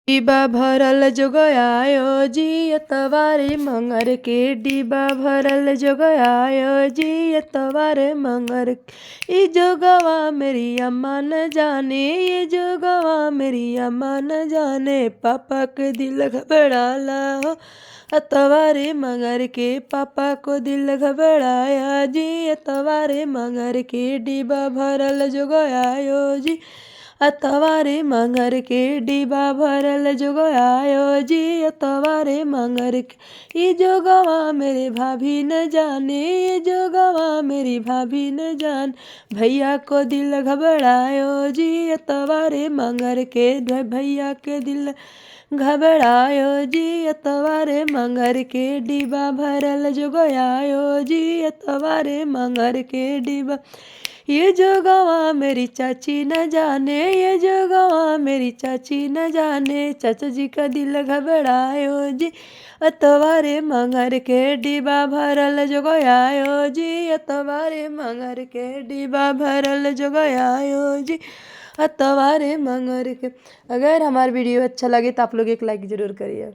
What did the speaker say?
डिबा भरल जोगआयो जी एतवारे मंगर के। डिबा भरल जोगआयो जी एतवारे मंगर के। ये जोगवा मेरी अम्मा न जाने, ये जोगवा मेरी अम्मा न जाने। पापा के दिल घबराला हो एतवारे मंगर के। पापा को दिल घबराया जी एतवारे मंगर के। डिबा भरल जोगआयो जी एतवारे मंगर के। डिबा भरल जोगआयो जी एतवारे मंगर के। ये जोगवा मेरे भाभी न जाने, ये जोगवा मेरी भाभी न जान। भैया को दिल घबरायो जी एतवारे मंगर के। भैया के दिल घबरायो जी एतवारे मंगर के। डिबा भरल जोगआयो जी एतवारे मंगर के। डिबा ये जोगवा मेरी चाची न जाने, ये जोगवा मेरी चाची न जाने। चाचा जी का दिल घबरायो जी एतवारे मंगर के। डिबा भरल जोगआयो जी एतवारे मंगर के। डिबा भरल जोगआयो जी एतवारे मंगर के। अगर हमारा वीडियो अच्छा लगे तो आप लोग एक लाइक ज़रूर करिए।